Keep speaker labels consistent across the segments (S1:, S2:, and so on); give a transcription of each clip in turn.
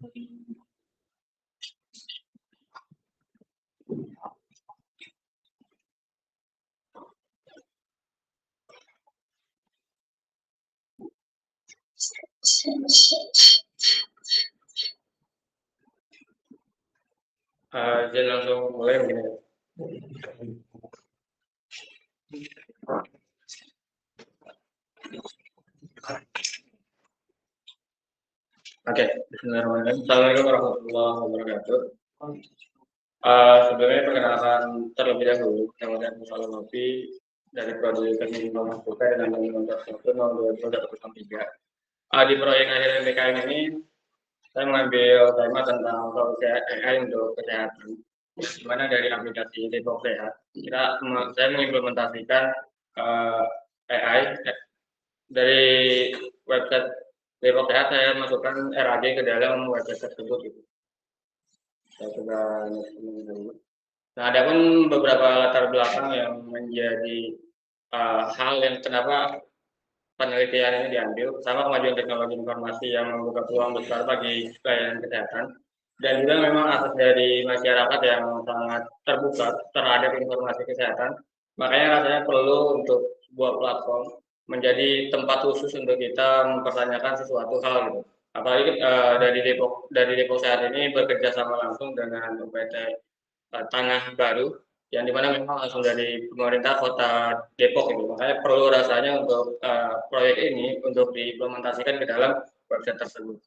S1: Jadi langsung mulai mungkin ya. Oke, bismillahirrahmanirrahim. Assalamualaikum warahmatullahi wabarakatuh. Sebelumnya perkenalkan terlebih dahulu, nama saya Musa Novi dari Prodi Teknik Informatika dengan nomor 1 tahun 2023. Di proyek akhir MBKM ini, saya mengambil tema tentang solusi AI untuk kesehatan. Di mana dari aplikasi Depok Sehat, saya mengimplementasikan AI dari website Depok Sehat. Saya masukkan RAG ke dalam website tersebut. Gitu. Saya coba dulu. Nah, ada pun beberapa latar belakang yang menjadi hal yang kenapa penelitian ini diambil, sama kemajuan teknologi informasi yang membuka peluang besar bagi layanan kesehatan, dan juga memang akses dari masyarakat yang sangat terbuka terhadap informasi kesehatan. Makanya rasanya perlu untuk sebuah platform menjadi tempat khusus untuk kita mempertanyakan sesuatu hal gitu. Apalagi dari Depok Sehat ini bekerja sama langsung dengan UPT Tanah Baru, yang dimana memang langsung dari pemerintah kota Depok itu. Makanya perlu rasanya untuk proyek ini untuk diimplementasikan ke dalam website tersebut.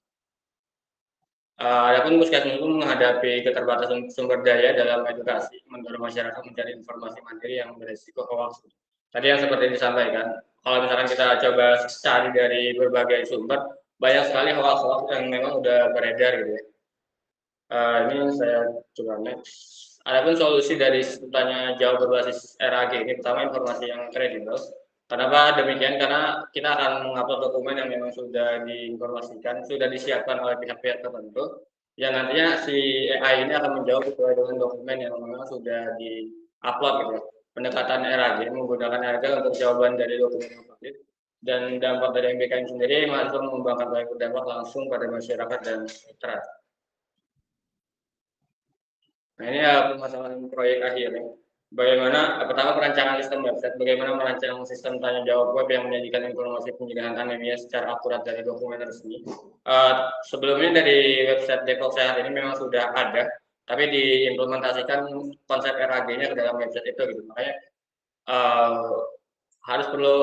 S1: Adapun Puskesmas itu menghadapi keterbatasan sumber daya dalam edukasi, mendorong masyarakat mencari informasi mandiri yang beresiko hoax. Tadi yang seperti disampaikan, kalau misalkan kita coba cari dari berbagai sumber, banyak sekali hoax-hoax yang memang udah beredar gitu ya. Ini saya coba next. Adapun solusi dari tanya jawab berbasis RAG ini, pertama informasi yang kredibel. Kenapa demikian? Karena kita akan mengupload dokumen yang memang sudah diinformasikan, sudah disiapkan oleh pihak-pihak tertentu, yang nantinya si AI ini akan menjawab sesuai dengan dokumen yang memang sudah di-upload gitu ya. Pendekatan RAG menggunakan RAG untuk jawaban dari dokumen yang valid, dan dampak dari MBKM sendiri mahasiswa mengembangkan baik berdampak langsung pada masyarakat dan mitra. Nah, ini permasalahan proyek akhirnya. Bagaimana pertama perancangan sistem website, bagaimana merancang sistem tanya jawab web yang menyajikan informasi pencegahan anemia secara akurat dari dokumen resmi. Sebelumnya dari website Depok Sehat ini memang sudah ada, tapi diimplementasikan konsep RAG-nya ke dalam website itu gitu. Makanya harus perlu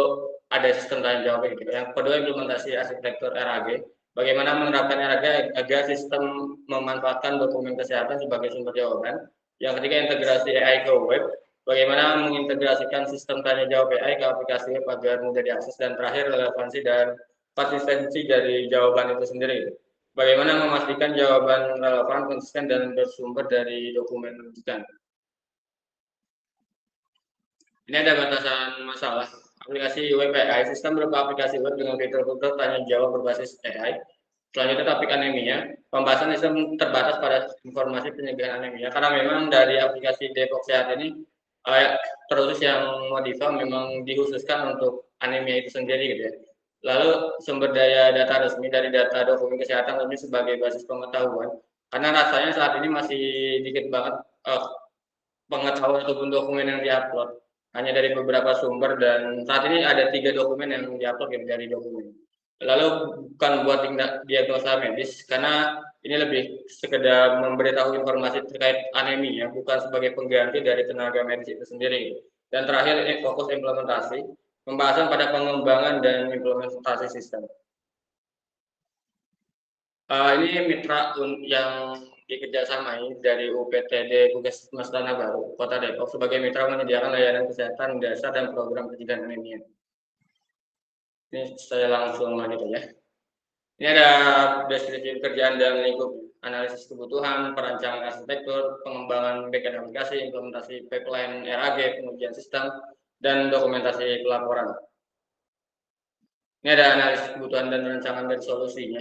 S1: ada sistem tanya jawab gitu. Yang kedua implementasi arsitektur RAG. Bagaimana menerapkan RAG agar sistem memanfaatkan dokumen kesehatan sebagai sumber jawaban. Yang ketiga integrasi AI ke web. Bagaimana mengintegrasikan sistem tanya jawab AI ke aplikasi web agar mudah diakses, dan terakhir relevansi dan konsistensi dari jawaban itu sendiri. Bagaimana memastikan jawaban relevan, konsisten, dan bersumber dari dokumen rujukan. Ini ada batasan masalah. Aplikasi web AI, sistem berupa aplikasi web dengan fitur-fitur tanya jawab berbasis AI. Selanjutnya topik anemia, pembahasan sistem terbatas pada informasi pencegahan anemia, karena memang dari aplikasi Depok Sehat ini terus yang modifan memang dikhususkan untuk anemia itu sendiri gitu ya. Lalu sumber daya data resmi dari data dokumen kesehatan resmi sebagai basis pengetahuan, karena rasanya saat ini masih dikit banget pengetahuan ataupun dokumen yang diupload, hanya dari beberapa sumber, dan saat ini ada 3 dokumen yang diupload dari dokumen. Lalu bukan buat diagnosa medis, karena ini lebih sekedar memberitahu informasi terkait anemia, bukan sebagai pengganti dari tenaga medis itu sendiri. Dan terakhir ini fokus implementasi, pembahasan pada pengembangan dan implementasi sistem. Ini mitra yang dikerjasamai dari UPTD Puskesmas Tanah Baru, Kota Depok, sebagai mitra menyediakan layanan kesehatan dasar dan program pencegahan anemia. Ini saya langsung lanjut ya. Ini ada deskripsi pekerjaan dan lingkup, analisis kebutuhan, perancangan arsitektur, pengembangan backend aplikasi, implementasi pipeline RAG, pengujian sistem, dan dokumentasi pelaporan. Ini ada analisis kebutuhan dan rancangan dari solusinya.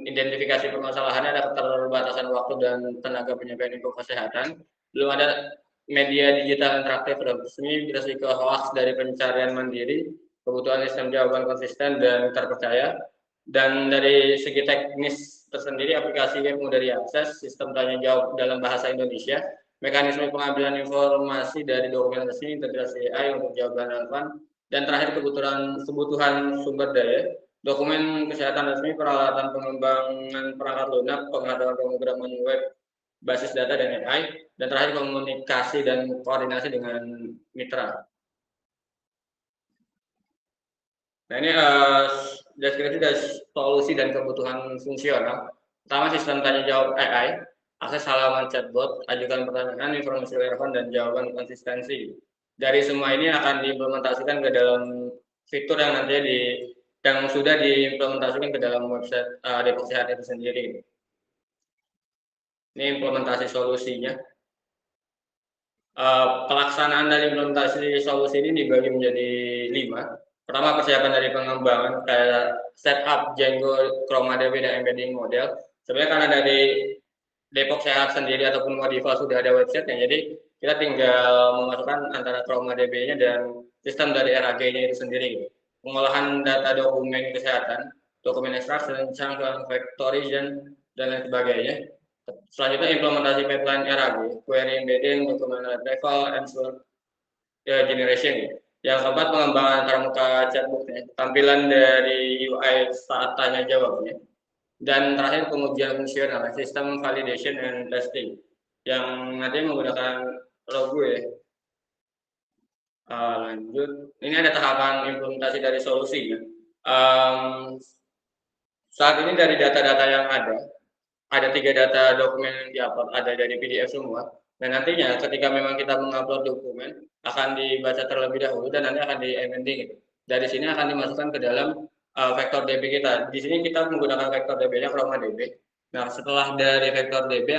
S1: Identifikasi permasalahannya, ada keterbatasan waktu dan tenaga penyampaian info kesehatan, belum ada media digital interaktif resmi, risiko hoax dari pencarian mandiri, kebutuhan sistem jawaban konsisten dan terpercaya, dan dari segi teknis tersendiri, aplikasi yang mudah diakses, sistem tanya jawab dalam bahasa Indonesia, mekanisme pengambilan informasi dari dokumentasi, integrasi AI untuk jawaban relevan, dan terakhir kebutuhan sumber daya, dokumen kesehatan resmi, peralatan pengembangan perangkat lunak, pengadaan pemrograman web, basis data dan AI, dan terakhir komunikasi dan koordinasi dengan mitra. Nah ini deskripsi dari solusi dan kebutuhan fungsional. Pertama, sistem tanya jawab AI, akses halaman chatbot, ajukan pertanyaan, informasi relevan, dan jawaban konsistensi. Dari semua ini akan diimplementasikan ke dalam fitur yang nantinya yang sudah diimplementasikan ke dalam website Depok Sehat itu sendiri. Ini implementasi solusinya. Pelaksanaan dari implementasi solusi ini dibagi menjadi 5. Pertama, persiapan dari pengembangan kayak setup Django, ChromaDB, dan embedding model. Sebenarnya karena dari Depok Sehat sendiri ataupun Modiva sudah ada website ya, jadi kita tinggal memasukkan antara ChromaDB-nya dan sistem dari RAG-nya itu sendiri. Pengolahan data dokumen kesehatan, dokumen extraction, chunk factory, dan lain sebagainya. Selanjutnya implementasi pipeline RAG, query embedding, document retrieval, answer generation. Yang keempat, pengembangan antarmuka chatbotnya, tampilan dari UI saat tanya jawabnya. Dan terakhir, pengujian fungsional, sistem validation and testing, yang nanti menggunakan logo ya. Lanjut, ini ada tahapan implementasi dari solusi ya. Saat ini dari data-data yang ada 3 data dokumen yang diupload, ada dari PDF semua. Dan nantinya ketika memang kita mengupload dokumen, akan dibaca terlebih dahulu dan nanti akan di-embedding gitu. Dari sini akan dimasukkan ke dalam vektor DB kita. Di sini kita menggunakan vektor DB-nya ChromaDB. Nah, setelah dari vektor DB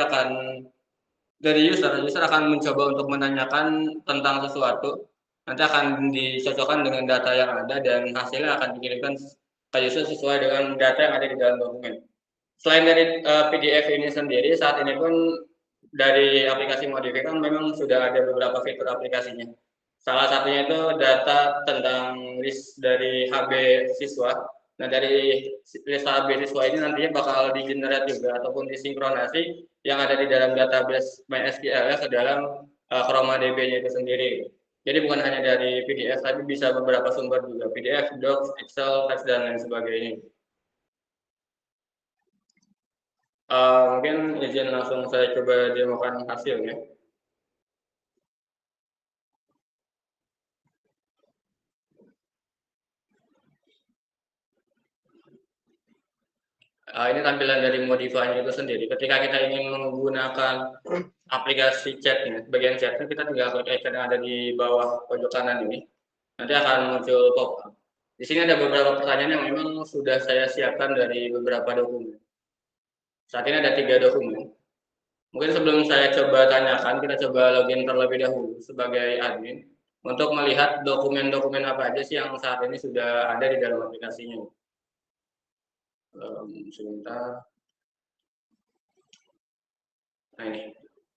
S1: dari user akan mencoba untuk menanyakan tentang sesuatu. Nanti akan dicocokkan dengan data yang ada dan hasilnya akan dikirimkan ke user sesuai dengan data yang ada di dalam dokumen. Selain dari PDF ini sendiri, saat ini pun dari aplikasi Modifi kan memang sudah ada beberapa fitur aplikasinya. Salah satunya itu data tentang list dari HB siswa. Nah, dari list HB siswa ini nantinya bakal di-generate juga ataupun disinkronasi yang ada di dalam database MySQL ke dalam ChromaDB-nya itu sendiri. Jadi bukan hanya dari PDF, tapi bisa beberapa sumber juga, PDF, Docs, Excel, Text, dan lain sebagainya. Mungkin izin langsung saya coba demokan hasilnya. Ini tampilan dari Modify itu sendiri. Ketika kita ingin menggunakan aplikasi chatnya, bagian chatnya kita tinggal klik icon yang ada di bawah pojok kanan ini. Nanti akan muncul pop-up. Di sini ada beberapa pertanyaan yang memang sudah saya siapkan dari beberapa dokumen. Saat ini ada 3 dokumen. Mungkin sebelum saya coba tanyakan, kita coba login terlebih dahulu sebagai admin untuk melihat dokumen-dokumen apa aja sih yang saat ini sudah ada di dalam aplikasinya. Sebentar. Nah ini,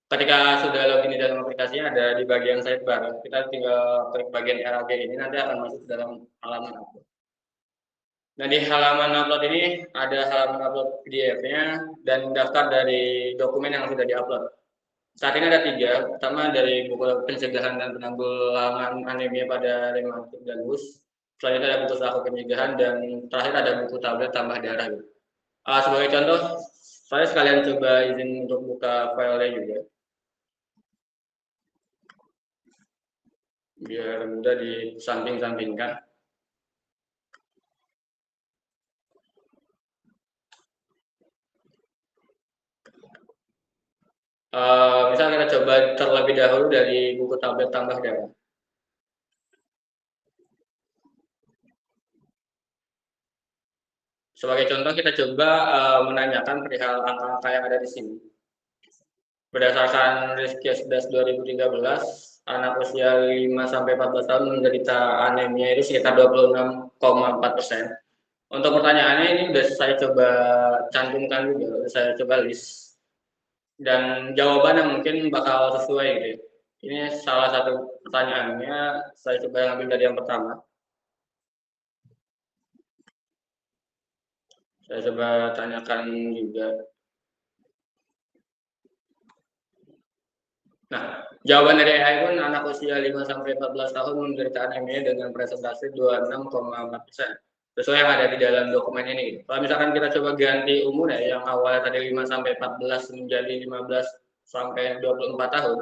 S1: ketika sudah login di dalam aplikasinya ada di bagian sidebar, kita tinggal klik bagian RAG ini, nanti akan masuk ke dalam halaman upload. Nah di halaman upload ini ada halaman upload PDF-nya dan daftar dari dokumen yang sudah diupload. Saat ini ada 3, pertama dari buku pencegahan dan penanggulangan anemia pada rematik dan lupus. Selanjutnya ada buku saku pencegahan dan terakhir ada buku tablet tambah darah. Sebagai contoh, saya sekalian coba izin untuk buka filenya juga, biar mudah disamping-sampingkan. Misal kita coba terlebih dahulu dari buku tablet tambah darah. Sebagai contoh kita coba menanyakan perihal angka-angka yang ada di sini. Berdasarkan Riskes 2013, anak usia 5-14 tahun menderita anemia itu sekitar 26,4%. Untuk pertanyaannya ini sudah saya coba cantumkan juga, saya coba list. Dan jawaban yang mungkin bakal sesuai gitu. Ini salah satu pertanyaannya, saya coba ambil dari yang pertama. Saya coba tanyakan juga. Nah, jawaban dari AI pun anak usia 5-14 tahun menderita anemia dengan presentasi 26,4%. Sesuai yang ada di dalam dokumen ini. Kalau misalkan kita coba ganti umur ya, yang awalnya tadi 5-14 menjadi 15 sampai 24 tahun,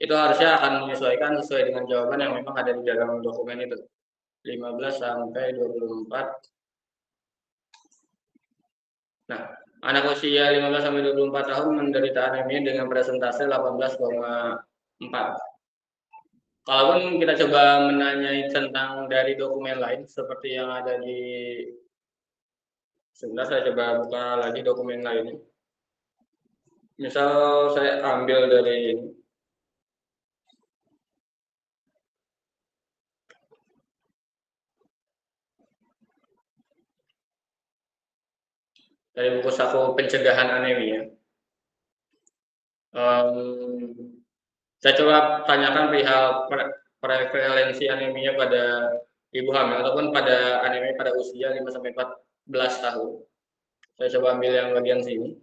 S1: itu harusnya akan menyesuaikan sesuai dengan jawaban yang memang ada di dalam dokumen itu. 15 sampai 24. Nah, anak usia 15 sampai 24 tahun menderita anemia dengan presentase 18,4. Kalaupun kita coba menanyai tentang dari dokumen lain seperti yang ada di, sebentar saya coba buka lagi dokumen lainnya. Misal saya ambil dari buku saku pencegahan anemia. Saya coba tanyakan perihal prevalensi anemia pada ibu hamil ataupun pada anemia pada usia 5-14 tahun. Saya coba ambil yang bagian sini.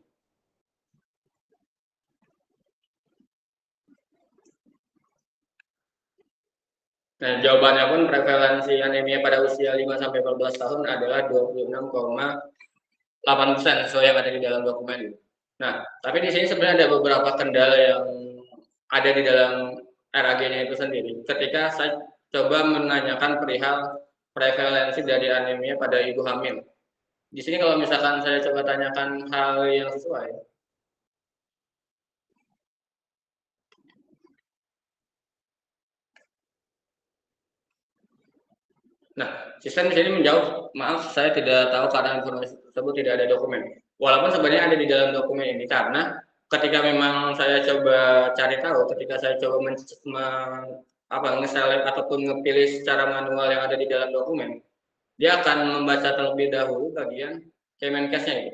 S1: Nah, jawabannya pun prevalensi anemia pada usia 5-14 tahun adalah 26,8% sesuai yang ada di dalam dokumen. Nah, tapi di sini sebenarnya ada beberapa kendala yang ada di dalam RAG-nya itu sendiri. Ketika saya coba menanyakan perihal prevalensi dari anemia pada ibu hamil. Di sini kalau misalkan saya coba tanyakan hal yang sesuai, nah, sistem di sini menjawab, maaf saya tidak tahu karena informasi tersebut tidak ada dokumen. Walaupun sebenarnya ada di dalam dokumen ini karena ketika memang saya coba cari tahu, ketika saya coba nge-select ataupun ngepilih secara manual yang ada di dalam dokumen, dia akan membaca terlebih dahulu bagian Kemenkesnya ini.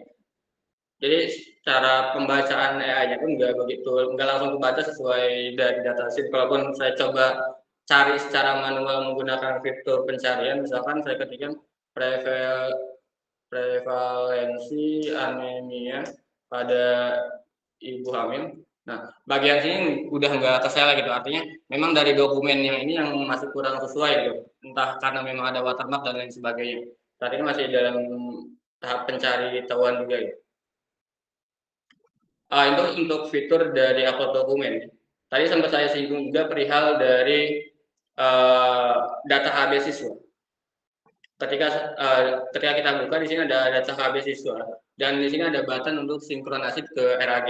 S1: Jadi cara pembacaan AI-nya pun nggak langsung kebaca sesuai dari data sheet. Kalaupun saya coba cari secara manual menggunakan fitur pencarian, misalkan saya ketikkan prevalensi anemia pada ibu hamil. Nah, bagian sini udah nggak kesel gitu. Artinya memang dari dokumen yang ini yang masih kurang sesuai gitu. Entah karena memang ada watermark dan lain sebagainya. Saat ini masih dalam tahap pencari tahuan juga gitu. Itu untuk fitur dari upload dokumen. Tadi sempat saya singgung juga perihal dari data HB siswa. Ketika kita buka di sini ada data HB siswa dan di sini ada button untuk sinkronasi ke RAG.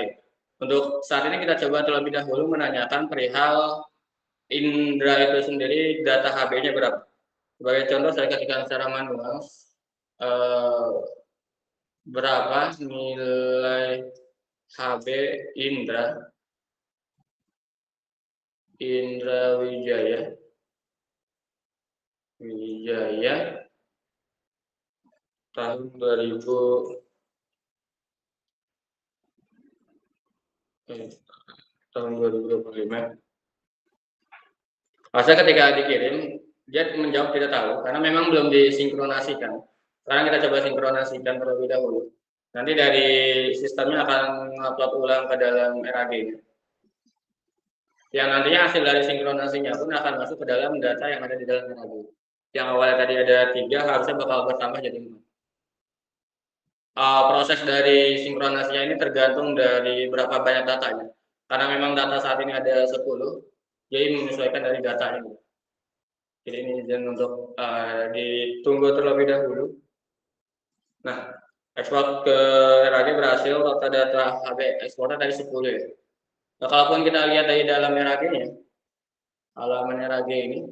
S1: Untuk saat ini kita coba terlebih dahulu menanyakan perihal Indra itu sendiri data HB-nya berapa. Sebagai contoh saya ketikkan secara manual berapa nilai HB Indra Wijaya tahun 2025. Masa ketika dikirim dia menjawab tidak tahu karena memang belum disinkronasikan. Sekarang kita coba sinkronasikan terlebih dahulu. Nanti dari sistemnya akan mengupload ulang ke dalam RAG. Yang nantinya hasil dari sinkronasinya pun akan masuk ke dalam data yang ada di dalam RAG. Yang awalnya tadi ada 3 harusnya bakal bertambah jadi 4. Proses dari sinkronasinya ini tergantung dari berapa banyak datanya. Karena memang data saat ini ada 10, jadi menyesuaikan dari datanya. Jadi ini izin untuk ditunggu terlebih dahulu. Nah, ekspor ke RAG berhasil, total data HB ekspornya tadi 10 ya. Nah, kalaupun kita lihat dari dalam RAG-nya, halaman RAG ini,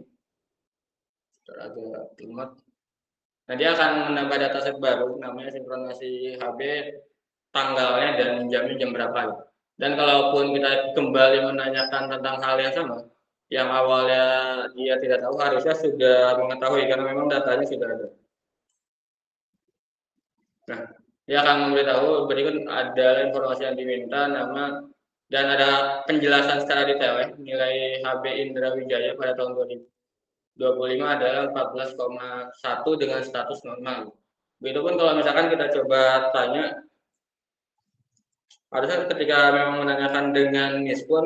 S1: agak lemot. Nah, dia akan menambah dataset baru, namanya sinkronasi HB, tanggalnya dan jamnya jam berapa. Dan kalaupun kita kembali menanyakan tentang hal yang sama, yang awalnya dia tidak tahu, harusnya sudah mengetahui karena memang datanya sudah ada. Nah, dia akan memberitahu berikut ada informasi yang diminta, nama, dan ada penjelasan secara detail ya. Nilai HB Indra Wijaya pada tahun 2025 adalah 14,1 dengan status normal. Begitupun kalau misalkan kita coba tanya, harusnya ketika memang menanyakan dengan NIS pun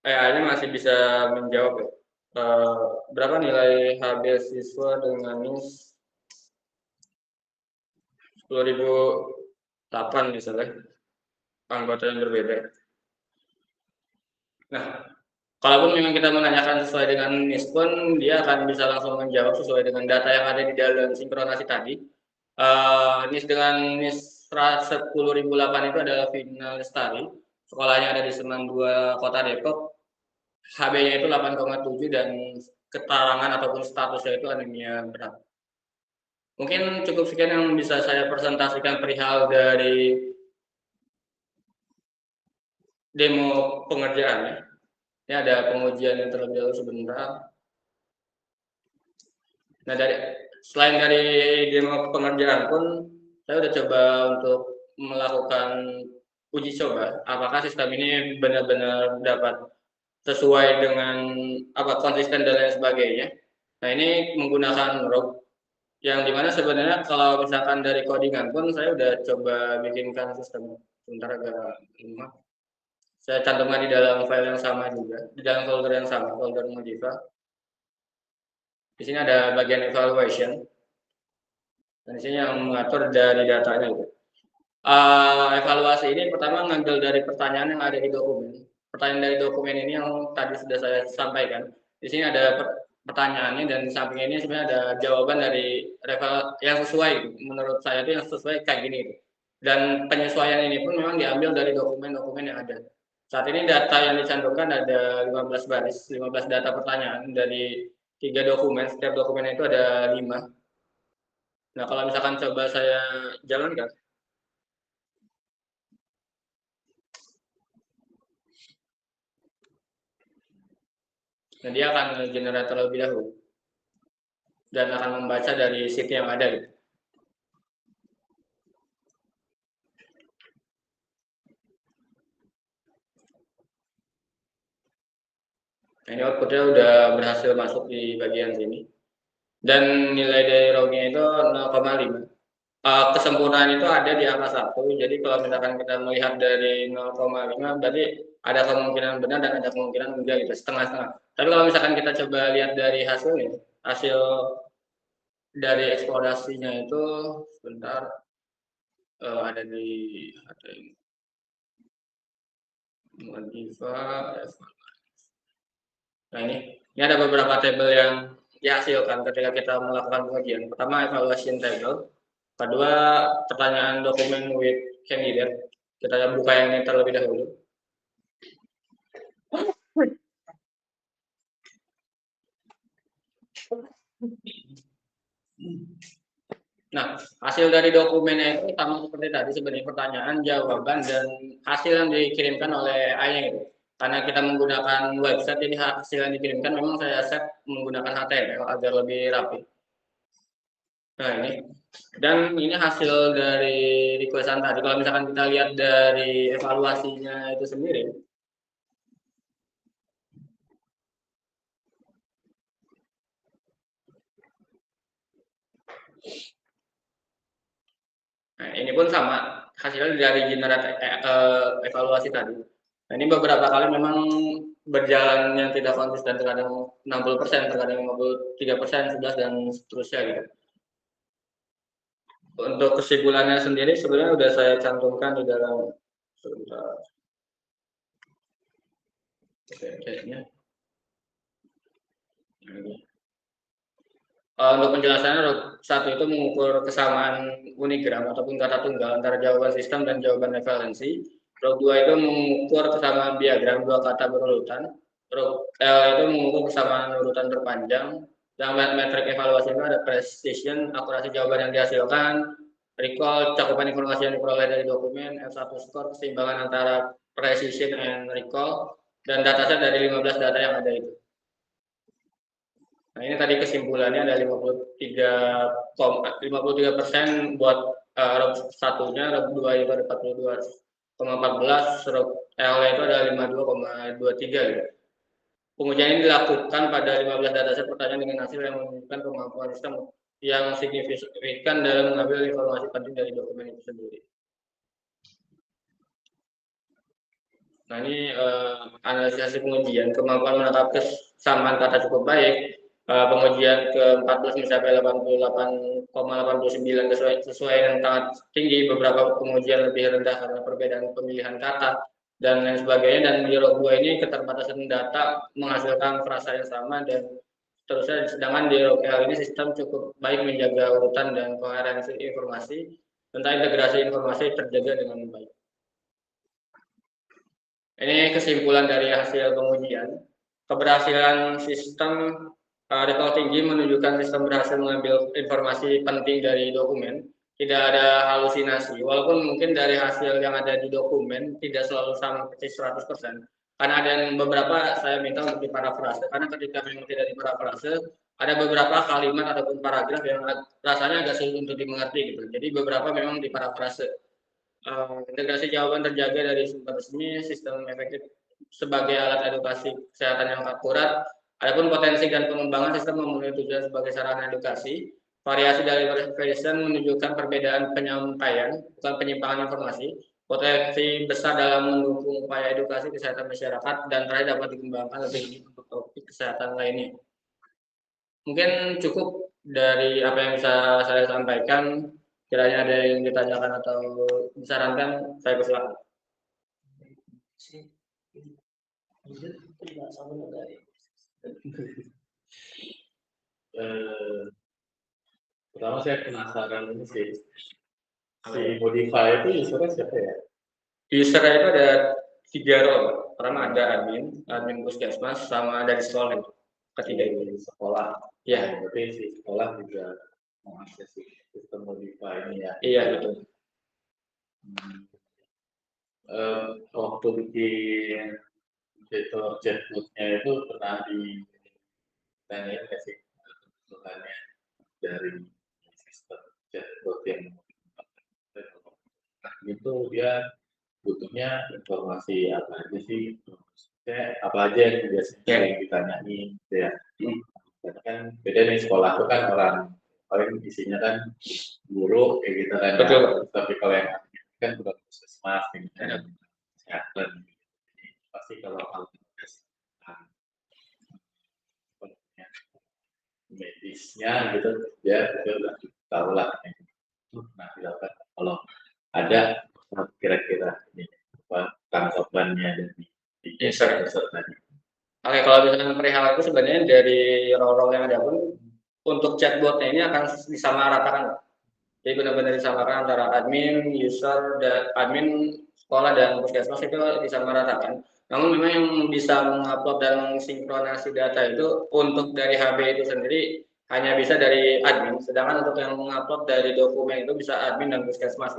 S1: AI-nya masih bisa menjawab ya. Berapa nilai HB siswa dengan NIS 10.008 misalnya, anggota yang berbeda. Nah, kalaupun memang kita menanyakan sesuai dengan NIS pun, dia akan bisa langsung menjawab sesuai dengan data yang ada di dalam sinkronasi tadi. NIS dengan NIS 10.008 itu adalah Vina Lestari, sekolahnya ada di Semen 2, Kota Depok. HB-nya itu 8,7 dan keterangan ataupun statusnya itu anemia berat. Mungkin cukup sekian yang bisa saya presentasikan perihal dari demo pengerjaannya. Ini ada pengujian yang terlebih dahulu sebentar. Nah, selain dari demo pengerjaan pun, saya udah coba untuk melakukan uji coba apakah sistem ini benar-benar dapat sesuai dengan konsisten dan lain sebagainya. Nah, ini menggunakan ROG yang dimana sebenarnya kalau misalkan dari codingan pun saya udah coba bikinkan sistem. Sebentar agak lama. Saya cantumkan di dalam file yang sama juga, di dalam folder yang sama, folder Modifa. Di sini ada bagian evaluation. Dan di sini yang mengatur dari datanya itu. Evaluasi ini pertama ngambil dari pertanyaan yang ada di dokumen. Pertanyaan dari dokumen ini yang tadi sudah saya sampaikan. Di sini ada pertanyaannya dan di samping ini sebenarnya ada jawaban dari yang sesuai. Menurut saya itu yang sesuai kayak gini. Dan penyesuaian ini pun memang diambil dari dokumen-dokumen yang ada. Saat ini data yang dicantumkan ada 15 baris, 15 data pertanyaan dari 3 dokumen. Setiap dokumen itu ada 5. Nah, kalau misalkan coba saya jalankan, nah dia akan generate terlebih dahulu dan akan membaca dari sheet yang ada gitu. Nah, ini outputnya udah berhasil masuk di bagian sini. Dan nilai dari ROG-nya itu 0,5. Kesempurnaan itu ada di angka 1. Jadi kalau misalkan kita melihat dari 0,5 berarti ada kemungkinan benar dan ada kemungkinan enggak gitu, setengah-setengah. Tapi kalau misalkan kita coba lihat dari hasilnya, hasil dari eksplorasinya itu sebentar ada di Modifa. Nah, ini ada beberapa tabel yang dihasilkan ketika kita melakukan pengujian. Pertama, evaluation table. Kedua, pertanyaan dokumen with candidate. Kita buka yang ini terlebih dahulu. Nah, hasil dari dokumennya itu sama seperti tadi sebenarnya pertanyaan, jawaban, dan hasil yang dikirimkan oleh AI-nya gitu. Karena kita menggunakan website, jadi hasil yang dikirimkan memang saya set menggunakan HTML agar lebih rapi. Nah, ini. Dan ini hasil dari requestan tadi. Kalau misalkan kita lihat dari evaluasinya itu sendiri, nah, ini pun sama hasilnya dari generate evaluasi tadi. Nah, ini beberapa kali memang berjalan yang tidak konsisten, terkadang 60%, terkadang 53%, 11 dan seterusnya gitu. Untuk kesimpulannya sendiri sebenarnya sudah saya cantumkan di dalam untuk penjelasannya, satu itu mengukur kesamaan unigram ataupun kata tunggal antara jawaban sistem dan jawaban referensi. Rho 2 itu mengukur kesamaan diagram dua kata berurutan. Rho L itu mengukur kesamaan urutan terpanjang. Dan metrik evaluasi itu ada precision, akurasi jawaban yang dihasilkan, recall, cakupan informasi yang diperoleh dari dokumen, F1 score, keseimbangan antara precision and recall, dan dataset dari 15 data yang ada itu. Nah, ini tadi kesimpulannya ada 53% buat rob satunya, rob 2 itu ada 42,14, rob L itu ada 52,23 gitu. Pengujian ini dilakukan pada 15 dataset pertanyaan dengan hasil yang menunjukkan kemampuan sistem yang signifikan dalam mengambil informasi penting dari dokumen itu sendiri. Nah, ini analisis hasil pengujian, kemampuan menangkap kesamaan kata cukup baik. Pengujian ke-14 mencapai 88,89 sesuai yang sangat tinggi. Beberapa pengujian lebih rendah karena perbedaan pemilihan kata dan lain sebagainya. Dan di log 2 ini keterbatasan data menghasilkan frasa yang sama dan terusnya. Sedangkan di log L ini sistem cukup baik menjaga urutan dan koherensi informasi, tentang integrasi informasi terjaga dengan baik. Ini kesimpulan dari hasil pengujian. Keberhasilan sistem recall tinggi menunjukkan sistem berhasil mengambil informasi penting dari dokumen, tidak ada halusinasi. Walaupun mungkin dari hasil yang ada di dokumen tidak selalu sama persis 100%. Karena ada yang beberapa saya minta untuk diparafrase. Karena ketika memang tidak diparafrase, ada beberapa kalimat ataupun paragraf yang rasanya agak sulit untuk dimengerti gitu. Jadi beberapa memang diparafrase. Integrasi jawaban terjaga dari sumber resmi, sistem efektif sebagai alat edukasi kesehatan yang akurat. Adapun potensi dan pengembangan sistem memenuhi tujuan sebagai sarana edukasi. Variasi dari version menunjukkan perbedaan penyampaian, bukan penyimpangan informasi. Potensi besar dalam mendukung upaya edukasi kesehatan masyarakat dan terakhir dapat dikembangkan lebih untuk topik kesehatan lainnya. Mungkin cukup dari apa yang bisa saya sampaikan. Kiranya ada yang ditanyakan atau disarankan, saya persilakan.
S2: Pertama saya penasaran ini sih, si modify itu usernya siapa ya?
S1: Usernya itu ada 3 role. Pertama ada admin puskesmas, sama dari sekolah. Ketiga
S2: Di sekolah.
S1: Ya.
S2: Berarti si sekolah juga mengakses sistem modify ini ya?
S1: Iya, betul.
S2: Waktu bikin fitur chatbotnya itu pernah ditanyain nggak sih kebutuhannya dari sistem chatbot yang itu dia butuhnya informasi apa aja sih? Apa aja yang biasanya yang ditanyain gitu ya? Karena kan beda nih, sekolah itu kan orang paling isinya kan guru kayak gitu kan.
S1: Betul.
S2: Ya. Tapi kalau yang kan bukan puskesmas gitu kan, kesehatan. Pasti kalau medisnya gitu dia udah tahu lah. Nah, dilakukan kalau ada kira-kira ini apa tanggapannya dari
S1: user tadi. Oke, kalau misalnya perihal itu sebenarnya dari role yang ada pun untuk chatbotnya ini akan disamaratakan. Jadi benar-benar disamakan antara admin, user, dan admin sekolah dan puskesmas itu disamaratakan. Namun memang yang bisa mengupload dan mensinkronasi data itu untuk dari HB itu sendiri hanya bisa dari admin, sedangkan untuk yang mengupload dari dokumen itu bisa admin dan puskesmas.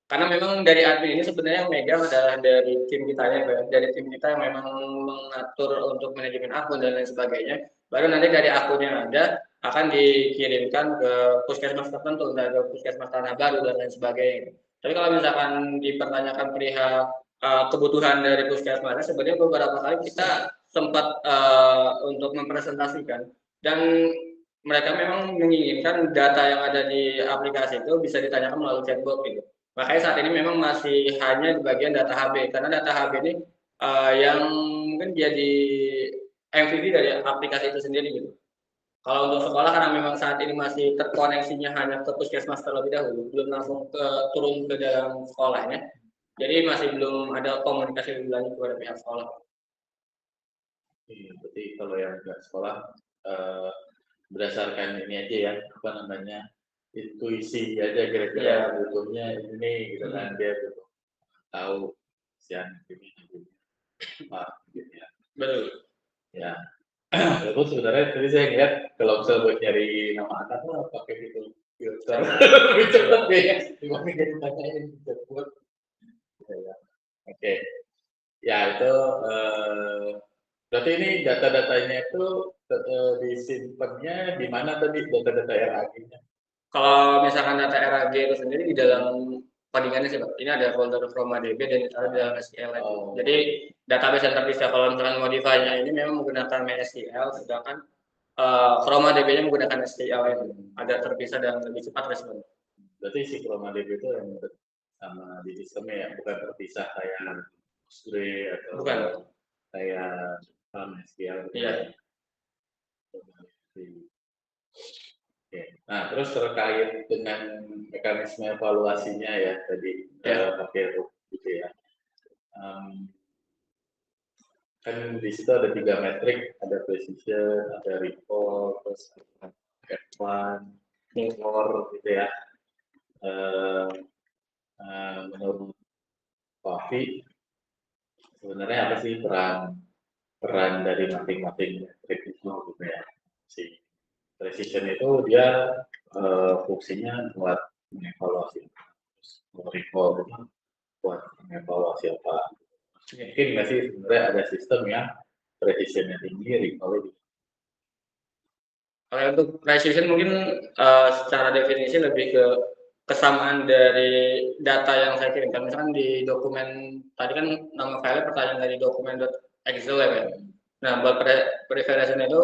S1: Karena memang dari admin ini sebenarnya yang megang adalah dari tim kita ya, dari tim kita yang memang mengatur untuk manajemen akun dan lain sebagainya. Baru nanti dari akunnya ada akan dikirimkan ke puskesmas tertentu, ke puskesmas Tanah Baru dan lain sebagainya. Tapi kalau misalkan dipertanyakan perihal kebutuhan dari puskesmasnya, sebenarnya beberapa kali kita sempat untuk mempresentasikan dan mereka memang menginginkan data yang ada di aplikasi itu bisa ditanyakan melalui chatbot gitu. Makanya saat ini memang masih hanya di bagian data HB, karena data HB ini yang mungkin jadi MVP dari aplikasi itu sendiri gitu. Kalau untuk sekolah karena memang saat ini masih terkoneksinya hanya ke puskesmas terlebih dahulu, belum langsung turun ke dalam sekolahnya. Jadi masih belum ada komunikasi lebih lanjut kepada pihak sekolah.
S2: Berarti kalau yang nggak sekolah berdasarkan ini aja ya, apa namanya, intuisi aja kira-kira butuhnya ini gitu kan, dia butuh tahu sian ini apa gitu ya.
S1: Betul.
S2: Ya. Walaupun sebenarnya tadi saya lihat kalau misalnya buat nyari nama anak lah pakai gitu filter lebih cepat kayaknya dibanding jadi tanyain buat. Oke. Ya itu berarti ini data-datanya itu disimpannya di mana tadi data-data RAG-nya?
S1: Kalau misalkan data RAG itu sendiri di dalam codingannya sih Pak, ini ada folder from ADB dan ada dalam SQL. Jadi database yang terpisah. Kalau misalkan modify-nya ini memang menggunakan MySQL, sedangkan Chroma DB-nya menggunakan SQL agar terpisah dan lebih cepat respon.
S2: Berarti si Chroma DB itu yang sama di sistemnya ya, bukan terpisah kayak Postgre atau
S1: Bukan.
S2: kayak SQL.
S1: Iya.
S2: Oke. Nah, terus terkait dengan mekanisme evaluasinya ya tadi pakai RUP gitu ya. Kan di situ ada 3 metrik, ada precision, ada recall, terus F1, error gitu ya. Menurut Wafi, sebenarnya apa sih peran dari masing-masing metrik itu gitu ya? Si precision itu dia fungsinya buat mengevaluasi, terus recall itu buat mengevaluasi apa. Mungkin nggak sih sebenarnya ada sistem yang precisionnya tinggi, recall-nya
S1: Kalau untuk precision mungkin secara definisi lebih ke kesamaan dari data yang saya kirimkan. Misalkan di dokumen tadi kan nama file pertanyaan dari dokumen.excel ya kan. Nah, buat preferensi itu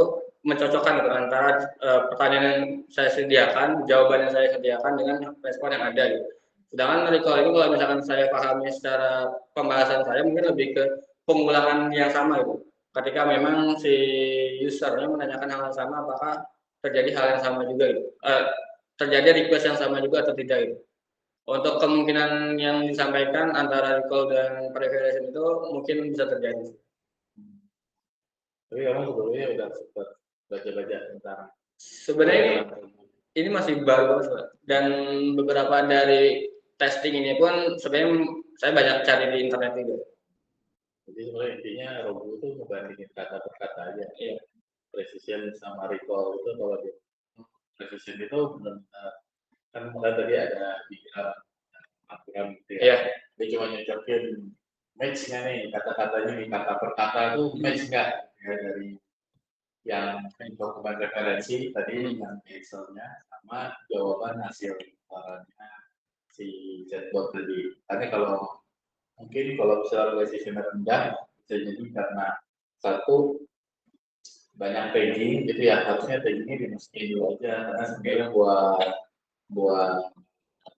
S1: mencocokkan gitu, antara pertanyaan yang saya sediakan, jawaban yang saya sediakan dengan respon yang ada gitu. Sedangkan recall ini kalau misalkan saya pahami secara pembahasan saya mungkin lebih ke pengulangan yang sama gitu. Ketika memang si usernya menanyakan hal yang sama, apakah terjadi hal yang sama juga gitu. Terjadi request yang sama juga atau tidak gitu. Untuk kemungkinan yang disampaikan antara recall dan preferensi itu mungkin bisa terjadi.
S2: Tapi kamu sebelumnya udah sempat baca-baca tentang
S1: sebenarnya ini masih baru dan beberapa dari testing ini pun sebenarnya saya banyak cari di internet juga.
S2: Jadi sebenarnya intinya Robo itu membandingin kata per kata aja.
S1: Iya.
S2: Precision sama recall itu kalau di precision itu benar-benar kan tadi ada diagram aturan gitu ya.
S1: Iya.
S2: Dia cuma nyocokin match-nya nih kata-katanya nih kata per kata itu match nggak ya dari yang dokumen referensi tadi yang Excel-nya sama jawaban hasil suaranya si chatbot tadi. Karena kalau mungkin kalau misalnya precision rendah bisa jadi karena satu banyak tagging gitu ya, harusnya taggingnya dimasukin dulu aja karena sebenarnya buat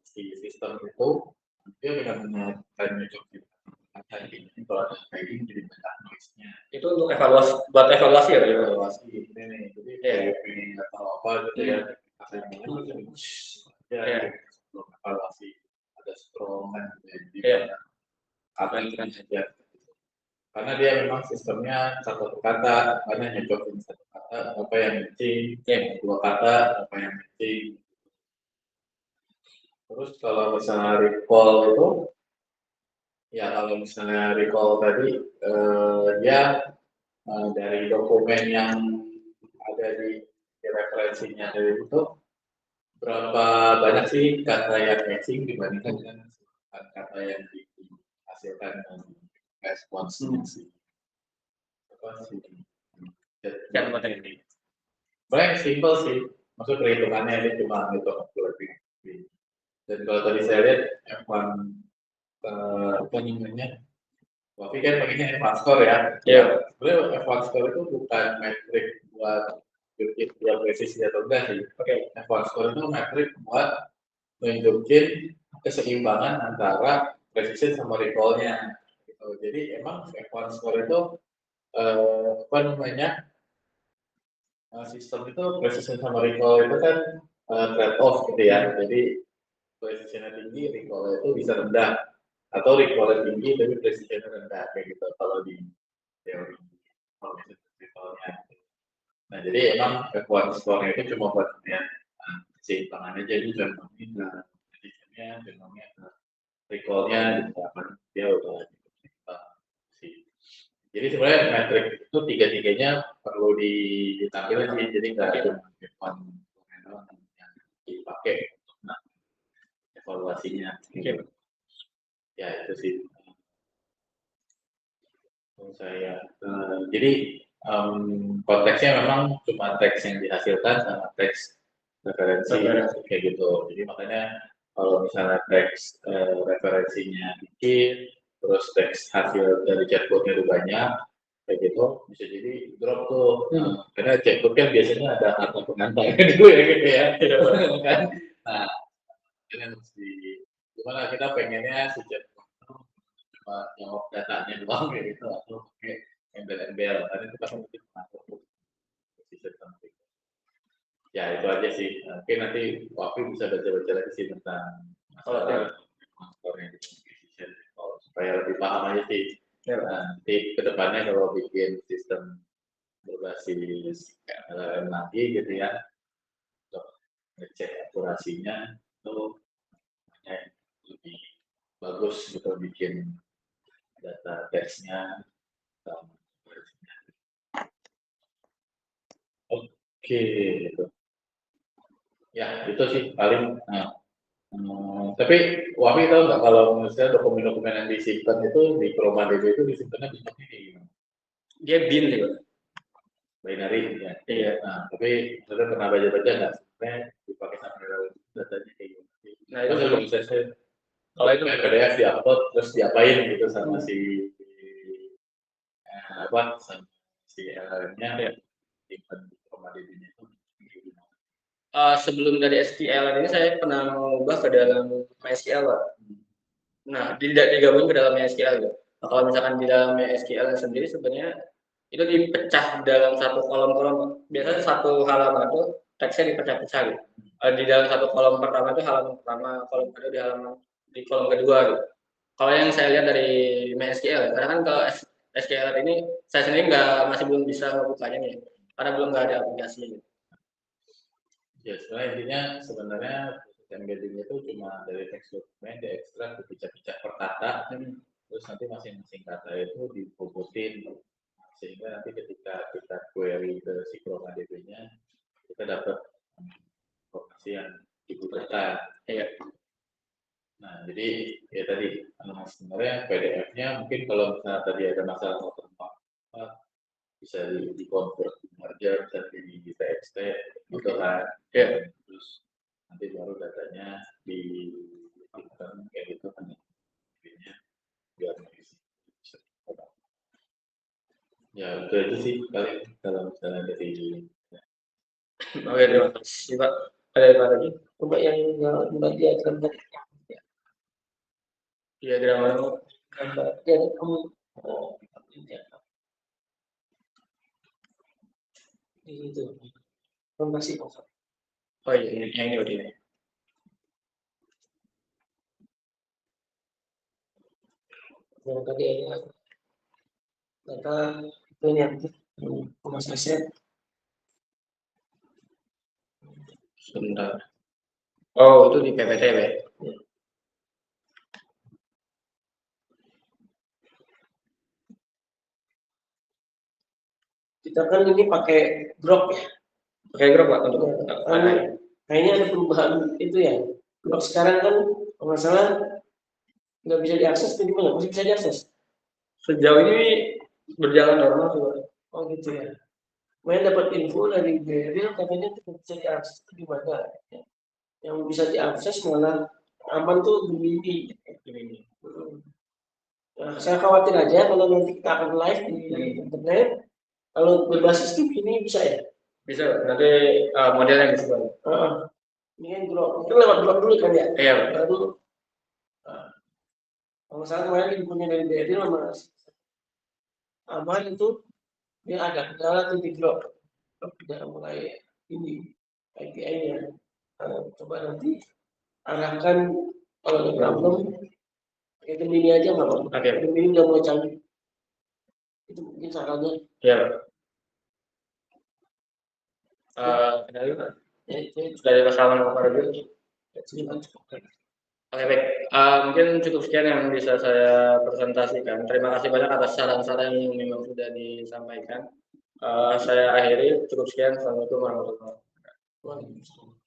S2: si sistem itu dia benar-benar kan nyocokin kata ini kalau ada tagging jadi banyak noise-nya.
S1: Itu untuk evaluasi, buat evaluasi ya?
S2: Evaluasi ini nih, jadi PWP atau apa gitu ya, ya evaluasi ada strong kan gitu ya, apa yang saja. Karena dia memang sistemnya satu kata, makanya nyocokin satu kata, apa yang matching, dua kata, apa yang matching. Terus kalau misalnya recall itu, ya kalau misalnya recall tadi, dia dari dokumen yang ada di referensinya dari itu, berapa banyak sih kata yang matching dibandingkan dengan kata yang dihasilkan responsnya sih. Sebenarnya simpel sih, maksud perhitungannya ini cuma hitung lebih. Dan kalau tadi saya lihat F1 apa namanya, Wafi kan pakainya F1 score ya.
S1: Iya.
S2: Sebenarnya F1 score itu bukan metrik buat dia presisi atau enggak sih. F1 score itu metrik buat menunjukin keseimbangan antara precision sama recall-nya. Gitu. Jadi emang F1 score itu apa namanya, sistem itu precision sama recall itu kan trade off gitu ya. Jadi precisionnya tinggi, recall itu bisa rendah, atau recall tinggi tapi precisionnya rendah kayak gitu kalau di teori recall-nya. Nah jadi emang F1 score itu cuma buat ya keseimbangan aja, jadi contohnya precisionnya, contohnya recall-nya dia udah sih. Jadi sebenarnya metrik itu tiga-tiganya perlu ditampilkan sih, jadi nggak cuma F1 yang dipakai untuk evaluasinya. Ya itu sih saya. Jadi konteksnya memang cuma teks yang dihasilkan sama teks referensi kayak gitu. Jadi makanya kalau misalnya teks referensinya dikit, terus teks hasil dari chatbotnya itu banyak, kayak gitu bisa jadi drop tuh. Karena checkbook kan biasanya ada harta pengantar gitu ya gitu ya. Kan? Nah, ini harus gimana kita pengennya si checkbook cuma jawab datanya doang kayak gitu atau pakai embel-embel. Tadi itu kan mungkin masuk sistem. Ya itu aja sih. Mungkin nanti Wafi bisa baca-baca lagi sih tentang masalah supaya lebih paham aja sih.
S1: Ya.
S2: Nanti kedepannya kalau bikin sistem berbasis LLM lagi gitu ya, untuk ngecek akurasinya itu lebih bagus gitu bikin data teksnya. Oke, gitu. Ya itu sih paling. Tapi Wafi tahu nggak kalau misalnya dokumen-dokumen yang disimpan itu di ChromaDB itu disimpannya di gimana?
S1: Dia bin sih, Pak.
S2: Binary ya.
S1: Iya.
S2: Nah, tapi sudah pernah baca-baca nggak sebenarnya dipakai sampai datanya kayak gimana?
S1: Nah itu
S2: kalau misalnya
S1: kalau itu
S2: PDF diupload terus diapain gitu sama si apa sama si LLM-nya ya simpan di ChromaDB-nya itu.
S1: sebelum dari SQL ini saya pernah mengubah ke dalam MySQL, Pak. Nah, tidak digabung ke dalam MySQL gitu. Nah, kalau misalkan di dalam MySQL sendiri sebenarnya itu dipecah dalam satu kolom-kolom. Biasanya satu halaman itu teksnya dipecah-pecah gitu. Di dalam satu kolom pertama itu halaman pertama, kolom kedua di kolom kedua gitu. Kalau yang saya lihat dari MySQL, karena kan kalau SQL ini saya sendiri masih belum bisa membukanya nih, karena belum nggak ada aplikasinya gitu.
S2: Ya, sebenarnya proses embedding itu cuma dari teks dokumen diekstrak dipecah-pecah per kata, terus nanti masing-masing kata itu dibobotin sehingga nanti ketika kita query ke si ChromaDB-nya kita dapat informasi yang dibutuhkan.
S1: Iya.
S2: Nah, jadi ya tadi sebenarnya PDF-nya mungkin kalau misalnya tadi ada masalah watermark bisa di-convert merger bisa di TXT gitu kan.
S1: Iya.
S2: Terus nanti baru datanya di kayak gitu kan ya. Biar ya itu aja sih paling kalau misalnya dari
S1: Oke, terima kasih Pak. Ada apa lagi?
S3: Coba yang gambar diagram tadi.
S1: Diagram mana?
S3: Gambar diagram. Oh, itu. Informasi kosong.
S1: Oh iya, yang ini udah.
S3: Yang tadi ada data itu yang Mas Aset.
S1: Sebentar. Oh, itu di PPTW.
S3: Kita kan ini pakai Grok ya.
S1: Pakai Grok Pak untuk
S3: kayaknya ada perubahan itu ya. Grok sekarang kan kalau nggak salah nggak bisa diakses, itu gimana? Masih bisa diakses?
S1: Sejauh ini berjalan normal sih Pak.
S3: Oh gitu ya. Main dapat info dari Beril katanya tidak bisa diakses, itu gimana? Yang bisa diakses malah aman tuh Gemini. Nah, saya khawatir aja kalau nanti kita akan live di internet, kalau berbasis ini bisa ya?
S1: Bisa, nanti model yang bisa.
S3: Ini kan Grok, mungkin lewat Grok dulu kan ya?
S1: Iya.
S3: Baru kalau misalnya kemarin infonya dari Beril sama aman itu dia ada kendala tuh di Grok, tidak mulai ini API-nya. Coba nanti arahkan kalau ada problem pakai Gemini aja nggak apa-apa. Gemini udah mulai canggih. Itu mungkin sarannya.
S1: Iya. Sudah ada kesalahan apa lagi? Oke, baik. Mungkin cukup sekian yang bisa saya presentasikan. Terima kasih banyak atas saran-saran yang memang sudah disampaikan. Saya akhiri, cukup sekian. Assalamualaikum warahmatullahi wabarakatuh.